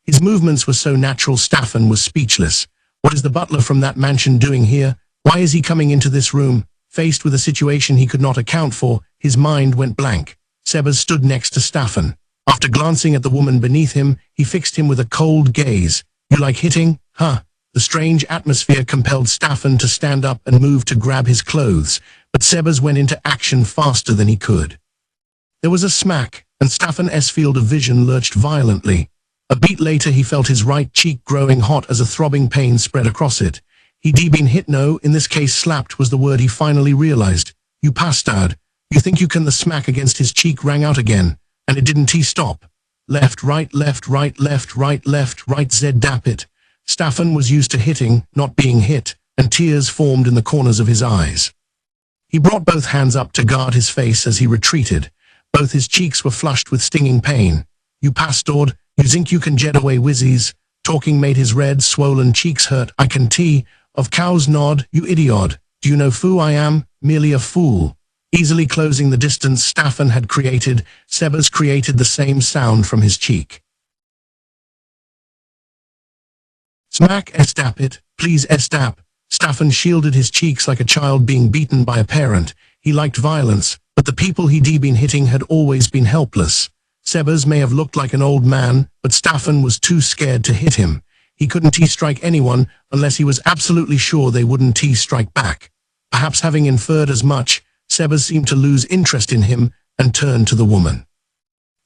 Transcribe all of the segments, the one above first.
His movements were so natural Staffan was speechless. What is the butler from that mansion doing here? Why is he coming into this room? Faced with a situation he could not account for, his mind went blank. Sebas stood next to Staffan. After glancing at the woman beneath him, he fixed him with a cold gaze. You like hitting? Huh? The strange atmosphere compelled Staffan to stand up and move to grab his clothes, but Sebas went into action faster than he could. There was a smack, and Staffan's field of vision lurched violently. A beat later he felt his right cheek growing hot as a throbbing pain spread across it. He'd been hit. No, in this case slapped was the word he finally realized. You bastard. You think you can? The smack against his cheek rang out again, and it didn't stop. Left, right, left, right, left, right, left, right, dap it. Staffan was used to hitting, not being hit, and tears formed in the corners of his eyes. He brought both hands up to guard his face as he retreated. Both his cheeks were flushed with stinging pain. You bastard, you think you can jet away whizzies? Talking made his red, swollen cheeks hurt. I can tee. Of cow's nod, you idiot. Do you know who I am? Merely a fool. Easily closing the distance Staffan had created, Sebas created the same sound from his cheek. Smack estap it, please estap. Staffan shielded his cheeks like a child being beaten by a parent. He liked violence, but the people he'd been hitting had always been helpless. Sebas may have looked like an old man, but Staffan was too scared to hit him. He couldn't strike anyone unless he was absolutely sure they wouldn't strike back. Perhaps having inferred as much, Sebas seemed to lose interest in him and turned to the woman.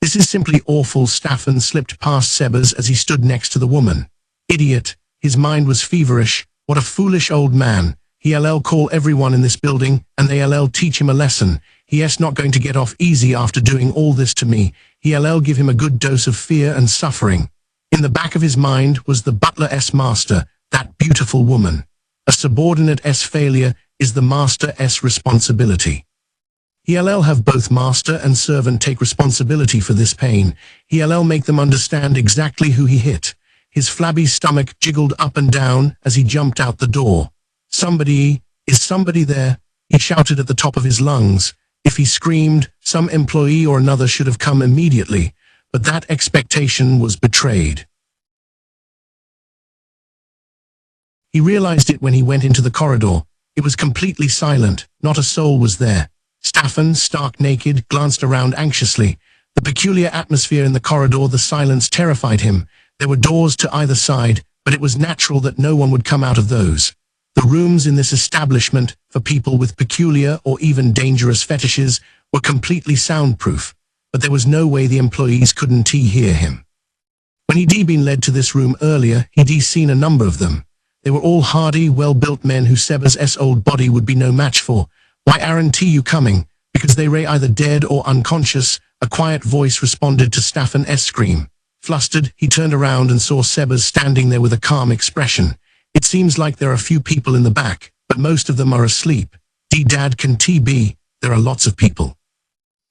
This is simply awful. Staffan slipped past Sebas as he stood next to the woman. Idiot. His mind was feverish. What a foolish old man. He'll call everyone in this building, and they'll teach him a lesson. He's not going to get off easy after doing all this to me. He'll give him a good dose of fear and suffering. In the back of his mind was the butler's master, that beautiful woman. A subordinate's failure is the master's responsibility. He'll have both master and servant take responsibility for this pain. He'll make them understand exactly who he hit. His flabby stomach jiggled up and down as he jumped out the door. Somebody, is somebody there? He shouted at the top of his lungs. If he screamed, some employee or another should have come immediately, but that expectation was betrayed. He realized it when he went into the corridor. It was completely silent, not a soul was there. Staffan, stark naked, glanced around anxiously. The peculiar atmosphere in the corridor, the silence terrified him. There were doors to either side, but it was natural that no one would come out of those. The rooms in this establishment, for people with peculiar or even dangerous fetishes, were completely soundproof, but there was no way the employees couldn't hear him. When he'd been led to this room earlier, he'd seen a number of them. They were all hardy, well-built men who Sebas's old body would be no match for. Why aren't you coming? Because they were either dead or unconscious, a quiet voice responded to Staffan's scream. Flustered, he turned around and saw Sebas standing there with a calm expression. It seems like there are a few people in the back, but most of them are asleep. Dad can be, there are lots of people.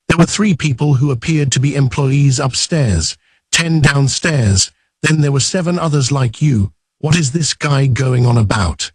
There were 3 people who appeared to be employees upstairs, 10 downstairs, then there were 7 others like you. What is this guy going on about?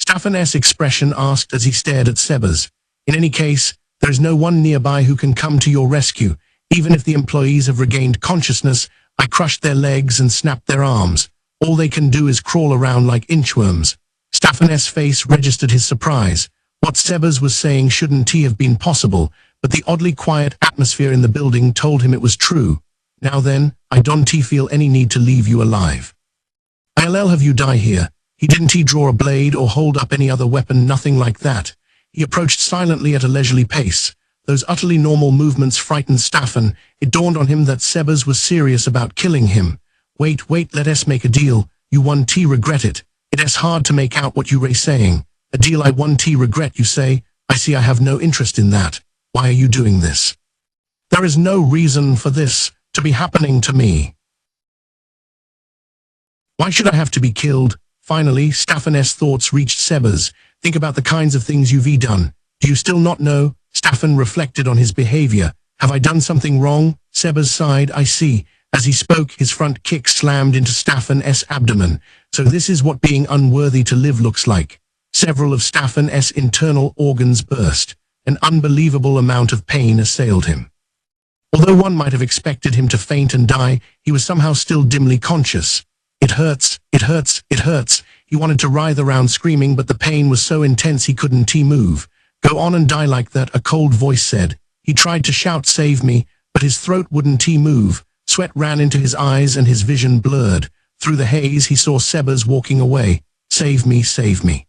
Staffan's expression asked as he stared at Sebas. In any case, there is no one nearby who can come to your rescue. Even if the employees have regained consciousness, I crushed their legs and snapped their arms. All they can do is crawl around like inchworms. Staffan's face registered his surprise. What Sebas was saying shouldn't have been possible, but the oddly quiet atmosphere in the building told him it was true. Now then, I don't feel any need to leave you alive. I'll have you die here. He didn't draw a blade or hold up any other weapon, nothing like that. He approached silently at a leisurely pace. Those utterly normal movements frightened Staffan. It dawned on him that Sebas was serious about killing him. Wait, let us make a deal. You won't regret it. It's hard to make out what you were saying. A deal I won't regret, you say? I see I have no interest in that. Why are you doing this? There is no reason for this to be happening to me. Why should I have to be killed? Finally, Staffan's thoughts reached Sebas. Think about the kinds of things you've done. Do you still not know? Staffan reflected on his behavior. Have I done something wrong? Sebas sighed. I see. As he spoke, his front kick slammed into Staffan's abdomen. So this is what being unworthy to live looks like. Several of Staffan's internal organs burst. An unbelievable amount of pain assailed him. Although one might have expected him to faint and die, he was somehow still dimly conscious. It hurts, it hurts, it hurts. He wanted to writhe around screaming, but the pain was so intense he couldn't move. Go on and die like that, a cold voice said. He tried to shout, save me, but his throat wouldn't move. Sweat ran into his eyes and his vision blurred. Through the haze he saw Sebas walking away. Save me, save me.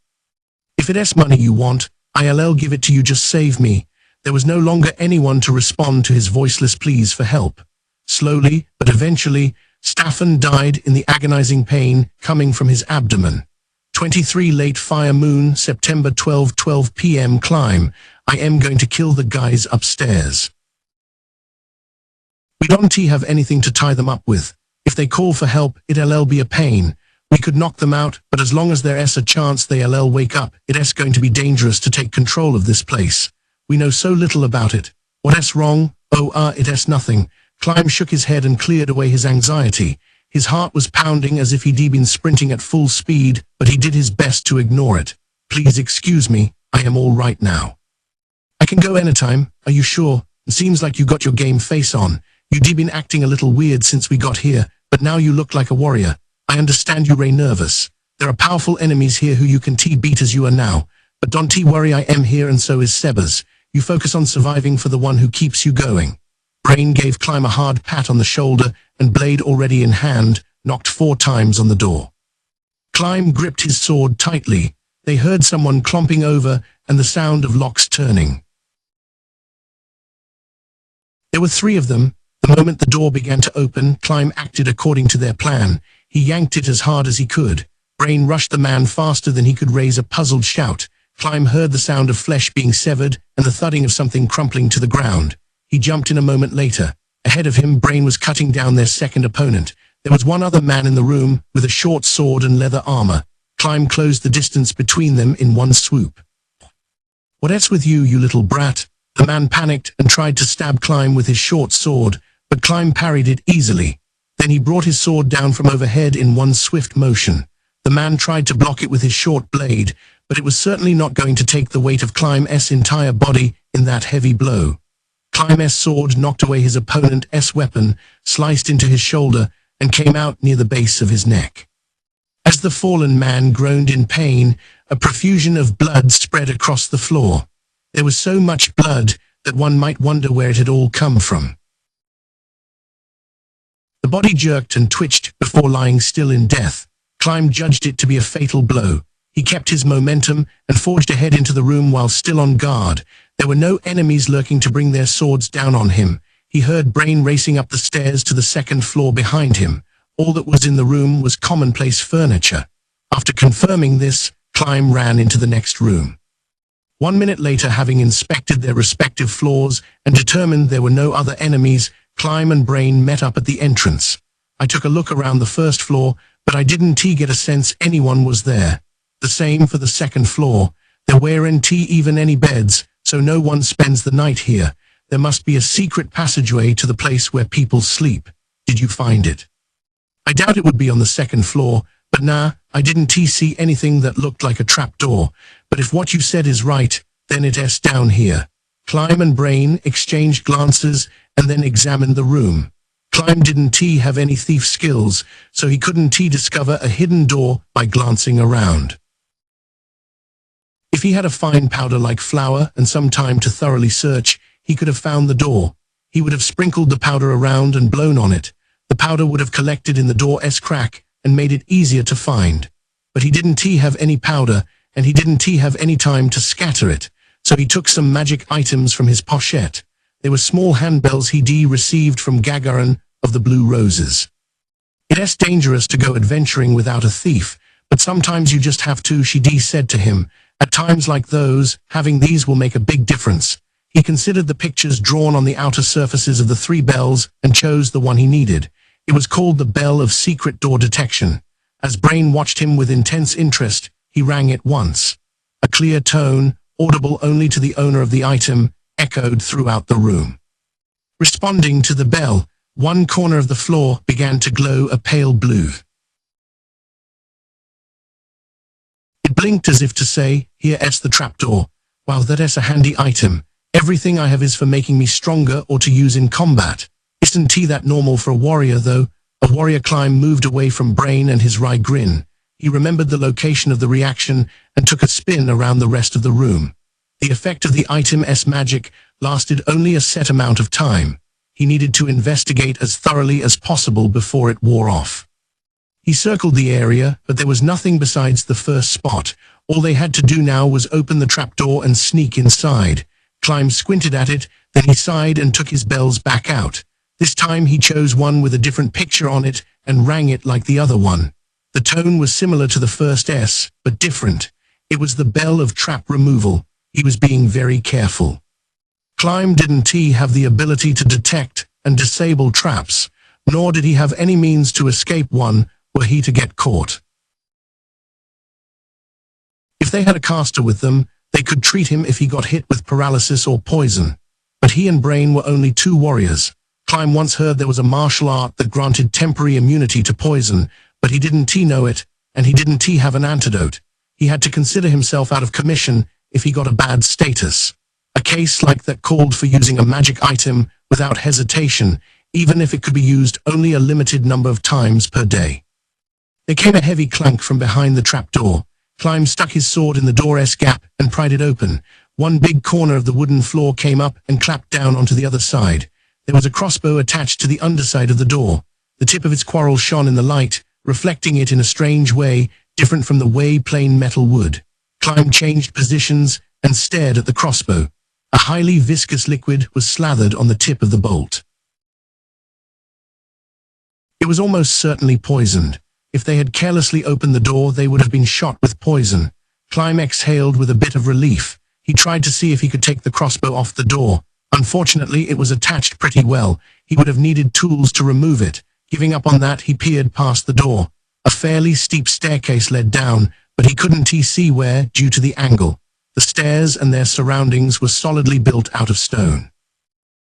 If it's money you want, I'll give it to you, just save me. There was no longer anyone to respond to his voiceless pleas for help. Slowly, but eventually, Staffan died in the agonizing pain coming from his abdomen. 23 Late Fire Moon, September 12 p.m. Climb. I am going to kill the guys upstairs. We don't have anything to tie them up with. If they call for help, it'll be a pain. We could knock them out, but as long as there's a chance they'll wake up, it's going to be dangerous to take control of this place. We know so little about it. What's wrong? It's nothing. Climb shook his head and cleared away his anxiety. His heart was pounding as if he'd been sprinting at full speed, but he did his best to ignore it. Please excuse me, I am all right now. I can go anytime, are you sure? It seems like you got your game face on. You'd been acting a little weird since we got here, but now you look like a warrior. I understand you're nervous. There are powerful enemies here who you can beat as you are now. But don't worry, I am here and so is Sebas. You focus on surviving for the one who keeps you going. Brain gave Climb a hard pat on the shoulder and blade already in hand, knocked 4 times on the door. Climb gripped his sword tightly. They heard someone clomping over and the sound of locks turning. There were 3 of them. The moment the door began to open, Climb acted according to their plan. He yanked it as hard as he could. Brain rushed the man faster than he could raise a puzzled shout. Climb heard the sound of flesh being severed and the thudding of something crumpling to the ground. He jumped in a moment later. Ahead of him, Brain was cutting down their second opponent. There was one other man in the room with a short sword and leather armor. Climb closed the distance between them in one swoop. What's with you, you little brat? The man panicked and tried to stab Climb with his short sword, but Climb parried it easily. Then he brought his sword down from overhead in one swift motion. The man tried to block it with his short blade, but it was certainly not going to take the weight of Climb's entire body in that heavy blow. Climb's sword knocked away his opponent's weapon, sliced into his shoulder, and came out near the base of his neck. As the fallen man groaned in pain, a profusion of blood spread across the floor. There was so much blood that one might wonder where it had all come from. The body jerked and twitched before lying still in death. Climb judged it to be a fatal blow. He kept his momentum and forged ahead into the room while still on guard. There were no enemies lurking to bring their swords down on him. He heard Brain racing up the stairs to the second floor behind him. All that was in the room was commonplace furniture. After confirming this, Climb ran into the next room. 1 minute later, having inspected their respective floors and determined there were no other enemies, Climb and Brain met up at the entrance. I took a look around the first floor, but I didn't get a sense anyone was there. The same for the second floor. There weren't even any beds, so no one spends the night here. There must be a secret passageway to the place where people sleep. Did you find it? I doubt it would be on the second floor, but nah, I didn't see anything that looked like a trapdoor. But if what you said is right, then it's down here. Climb and Brain exchanged glances and then examined the room. Climb didn't have any thief skills, so he couldn't discover a hidden door by glancing around. If he had a fine powder-like flour and some time to thoroughly search, he could have found the door. He would have sprinkled the powder around and blown on it. The powder would have collected in the door's crack and made it easier to find. But he didn't have any powder, and he didn't have any time to scatter it, so he took some magic items from his pochette. They were small handbells he'd received from Gagarin of the Blue Roses. It's dangerous to go adventuring without a thief, but sometimes you just have to, she said to him. At times like those, having these will make a big difference. He considered the pictures drawn on the outer surfaces of the 3 bells and chose the one he needed. It was called the Bell of Secret Door Detection. As Brain watched him with intense interest, he rang it once. A clear tone, audible only to the owner of the item, echoed throughout the room. Responding to the bell, one corner of the floor began to glow a pale blue. It blinked as if to say, here's the trapdoor. Wow, that's a handy item. Everything I have is for making me stronger or to use in combat. Isn't that normal for a warrior, though? A warrior Climb moved away from Brain and his wry grin. He remembered the location of the reaction and took a spin around the rest of the room. The effect of the item's magic lasted only a set amount of time. He needed to investigate as thoroughly as possible before it wore off. He circled the area, but there was nothing besides the first spot. All they had to do now was open the trapdoor and sneak inside. Climb squinted at it, then he sighed and took his bells back out. This time he chose one with a different picture on it and rang it like the other one. The tone was similar to the first S, but different. It was the bell of trap removal. He was being very careful. Climb didn't have the ability to detect and disable traps, nor did he have any means to escape one were he to get caught. If they had a caster with them, they could treat him if he got hit with paralysis or poison. But he and Brain were only two warriors. Climb once heard there was a martial art that granted temporary immunity to poison, but he didn't know it, and he didn't have an antidote. He had to consider himself out of commission if he got a bad status. A case like that called for using a magic item without hesitation, even if it could be used only a limited number of times per day. There came a heavy clank from behind the trapdoor. Climb stuck his sword in the door's gap and pried it open. One big corner of the wooden floor came up and clapped down onto the other side. There was a crossbow attached to the underside of the door. The tip of its quarrel shone in the light, reflecting it in a strange way, different from the way plain metal would. Climb changed positions and stared at the crossbow. A highly viscous liquid was slathered on the tip of the bolt. It was almost certainly poisoned. If they had carelessly opened the door, they would have been shot with poison. Climb exhaled with a bit of relief. He tried to see if he could take the crossbow off the door. Unfortunately, it was attached pretty well. He would have needed tools to remove it. Giving up on that, he peered past the door. A fairly steep staircase led down, but he couldn't see where due to the angle. The stairs and their surroundings were solidly built out of stone.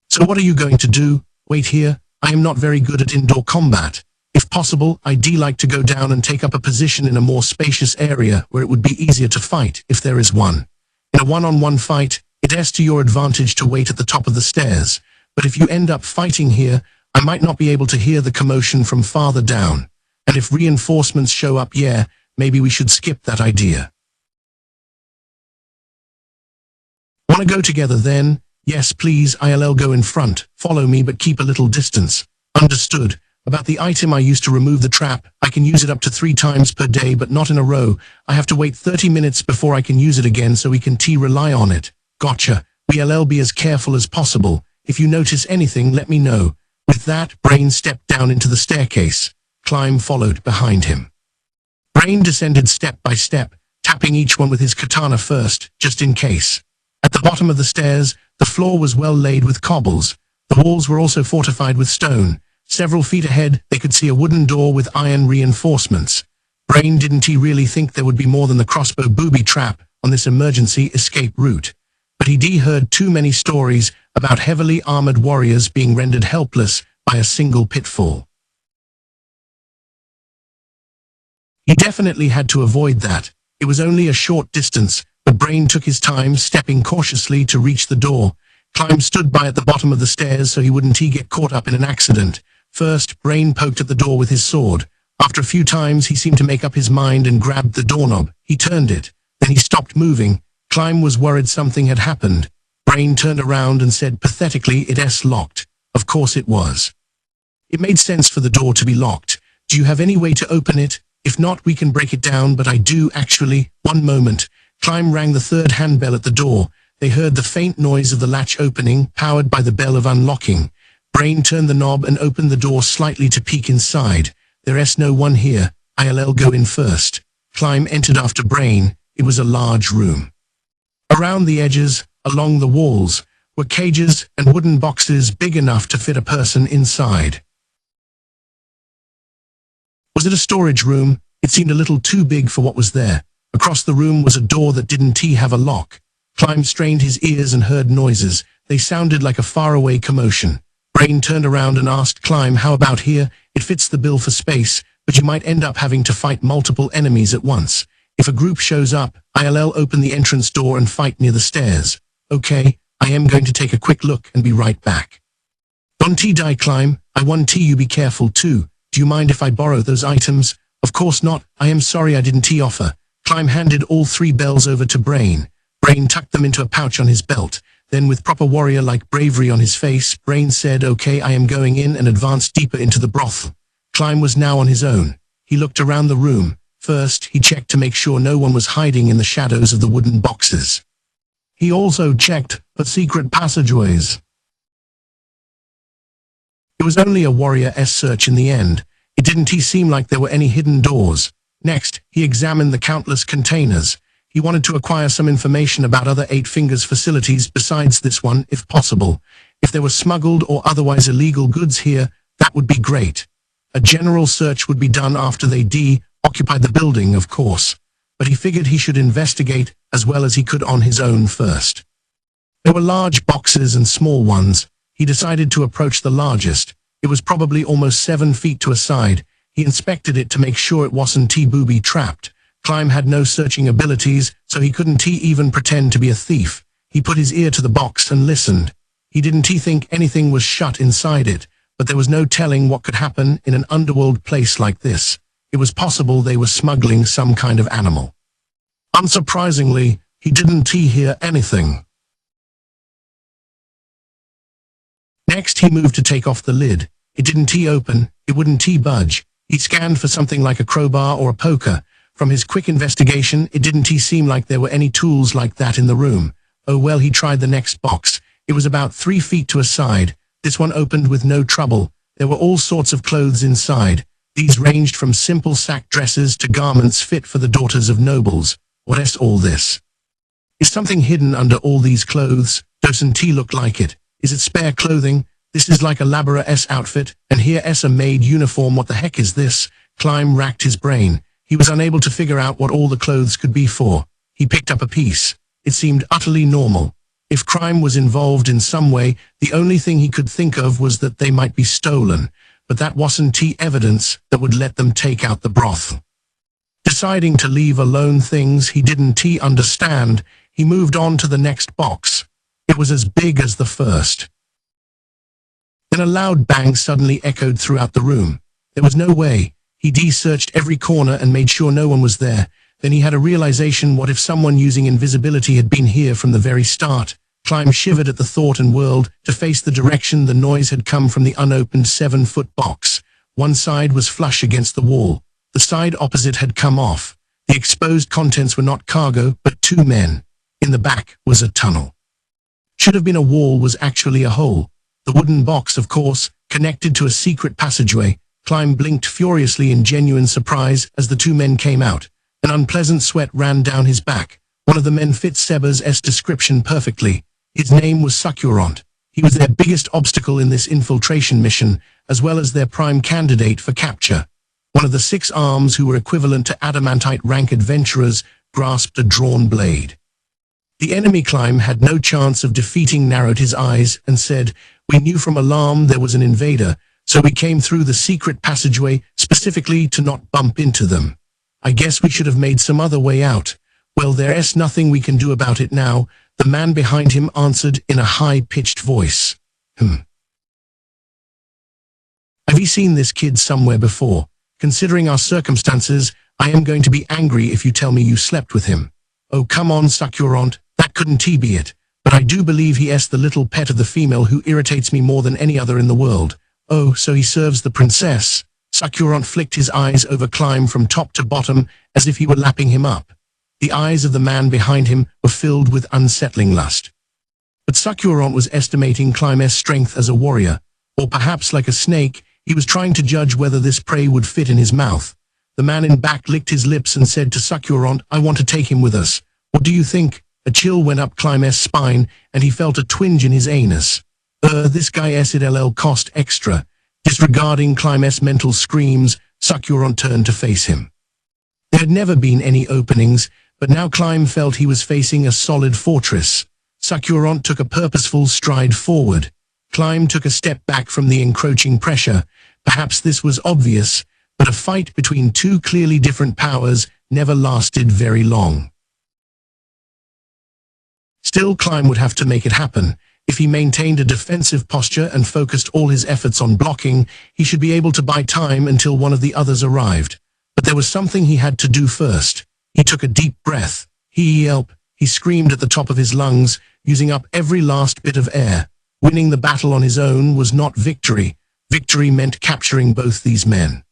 So what are you going to do? Wait here? I am not very good at indoor combat. If possible, I'd like to go down and take up a position in a more spacious area where it would be easier to fight, if there is one. In a one-on-one fight, it's to your advantage to wait at the top of the stairs, but if you end up fighting here, I might not be able to hear the commotion from farther down. And if reinforcements show up, maybe we should skip that idea. Want to go together then? Yes, please, I'll go in front. Follow me, but keep a little distance. Understood. About the item I used to remove the trap, I can use it up to 3 times per day, but not in a row. I have to wait 30 minutes before I can use it again, so we can rely on it. Gotcha. We'll be as careful as possible. If you notice anything, let me know. With that, Brain stepped down into the staircase. Climb followed behind him. Brain descended step by step, tapping each one with his katana first, just in case. At the bottom of the stairs, the floor was well laid with cobbles. The walls were also fortified with stone. Several feet ahead, they could see a wooden door with iron reinforcements. Brain didn't really think there would be more than the crossbow booby trap on this emergency escape route. But he heard too many stories about heavily armored warriors being rendered helpless by a single pitfall. He definitely had to avoid that. It was only a short distance, but Brain took his time, stepping cautiously to reach the door. Climb stood by at the bottom of the stairs so he wouldn't get caught up in an accident. First, Brain poked at the door with his sword. After a few times, he seemed to make up his mind and grabbed the doorknob. He turned it. Then he stopped moving. Climb was worried something had happened. Brain turned around and said pathetically, "It's locked." Of course it was. It made sense for the door to be locked. Do you have any way to open it? If not, we can break it down, but I do actually. One moment. Climb rang the third handbell at the door. They heard the faint noise of the latch opening, powered by the bell of unlocking. Brain turned the knob and opened the door slightly to peek inside. There's no one here. I'll go in first. Climb entered after Brain. It was a large room. Around the edges, along the walls, were cages and wooden boxes big enough to fit a person inside. Was it a storage room? It seemed a little too big for what was there. Across the room was a door that didn't have a lock. Climb strained his ears and heard noises. They sounded like a faraway commotion. Brain turned around and asked Climb, "How about here? It fits the bill for space, but you might end up having to fight multiple enemies at once. If a group shows up, I'll open the entrance door and fight near the stairs." "Okay, I am going to take a quick look and be right back. Don't die, Climb. I want you be careful too. Do you mind if I borrow those items? Of course not. I am sorry I didn't offer. Climb handed all 3 bells over to Brain. Brain tucked them into a pouch on his belt. Then with proper warrior-like bravery on his face, Brain said, "Okay, I am going in," and advanced deeper into the brothel. Climb was now on his own. He looked around the room. First, he checked to make sure no one was hiding in the shadows of the wooden boxes. He also checked for secret passageways. It was only a warrior-esque search in the end. It didn't seem like there were any hidden doors. Next, he examined the countless containers. He wanted to acquire some information about other 8 Fingers facilities besides this one, if possible. If there were smuggled or otherwise illegal goods here, that would be great. A general search would be done after they occupied the building, of course. But he figured he should investigate as well as he could on his own first. There were large boxes and small ones. He decided to approach the largest. It was probably almost 7 feet to a side. He inspected it to make sure it wasn't booby-trapped. Climb had no searching abilities, so he couldn't even pretend to be a thief. He put his ear to the box and listened. He didn't think anything was shut inside it, but there was no telling what could happen in an underworld place like this. It was possible they were smuggling some kind of animal. Unsurprisingly, he didn't hear anything. Next, he moved to take off the lid. It didn't open, it wouldn't budge. He scanned for something like a crowbar or a poker. From his quick investigation, it didn't seem like there were any tools like that in the room. Oh well, he tried the next box. It was about 3 feet to a side. This one opened with no trouble. There were all sorts of clothes inside. These ranged from simple sack dresses to garments fit for the daughters of nobles. What is all this? Is something hidden under all these clothes? Doesn't look like it. Is it spare clothing? This is like a Labora-S outfit, and here is a maid uniform. What the heck is this? Climb racked his brain. He was unable to figure out what all the clothes could be for. He picked up a piece. It seemed utterly normal. If crime was involved in some way, the only thing he could think of was that they might be stolen, but that wasn't evidence that would let them take out the brothel. Deciding to leave alone things he didn't understand, he moved on to the next box. It was as big as the first. Then a loud bang suddenly echoed throughout the room. There was no way. He searched every corner and made sure no one was there. Then he had a realization: what if someone using invisibility had been here from the very start? Climb shivered at the thought and whirled to face the direction the noise had come from the unopened 7-foot box. One side was flush against the wall. The side opposite had come off. The exposed contents were not cargo, but 2 men. In the back was a tunnel. Should have been a wall, was actually a hole. The wooden box, of course, connected to a secret passageway. Climb blinked furiously in genuine surprise as the 2 men came out. An unpleasant sweat ran down his back. One of the men fit Seba's description perfectly. His name was Succulent. He was their biggest obstacle in this infiltration mission, as well as their prime candidate for capture. One of the 6 arms, who were equivalent to adamantite rank adventurers, grasped a drawn blade. The enemy Climb had no chance of defeating, narrowed his eyes, and said, "We knew from alarm there was an invader, so we came through the secret passageway specifically to not bump into them. I guess we should have made some other way out. Well, there's nothing we can do about it now," the man behind him answered in a high-pitched voice. Have you seen this kid somewhere before? Considering our circumstances, I am going to be angry if you tell me you slept with him. Oh, come on, Succulent, that couldn't be it. But I do believe he is the little pet of the female who irritates me more than any other in the world. Oh, so he serves the princess. Succulent flicked his eyes over Climb from top to bottom as if he were lapping him up. The eyes of the man behind him were filled with unsettling lust. But Succulent was estimating Climb's strength as a warrior, or perhaps like a snake, he was trying to judge whether this prey would fit in his mouth. The man in back licked his lips and said to Succulent, "I want to take him with us. What do you think?" A chill went up Climb's spine, and he felt a twinge in his anus. This guy SIDLL cost extra. Disregarding Climb's mental screams, Succulent turned to face him. There had never been any openings, but now Climb felt he was facing a solid fortress. Succulent took a purposeful stride forward. Climb took a step back from the encroaching pressure. Perhaps this was obvious, but a fight between 2 clearly different powers never lasted very long. Still, Climb would have to make it happen. If he maintained a defensive posture and focused all his efforts on blocking, he should be able to buy time until one of the others arrived. But there was something he had to do first. He took a deep breath. He yelped. He screamed at the top of his lungs, using up every last bit of air. Winning the battle on his own was not victory. Victory meant capturing both these men.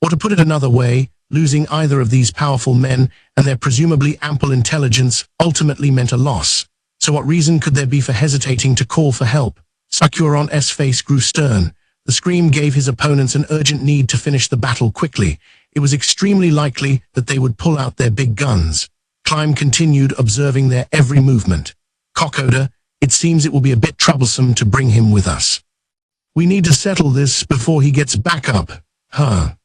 Or to put it another way, losing either of these powerful men and their presumably ample intelligence ultimately meant a loss. So what reason could there be for hesitating to call for help? Sakuran's face grew stern. The scream gave his opponents an urgent need to finish the battle quickly. It was extremely likely that they would pull out their big guns. Climb continued observing their every movement. Kokoda, it seems it will be a bit troublesome to bring him with us. We need to settle this before he gets back up. Huh.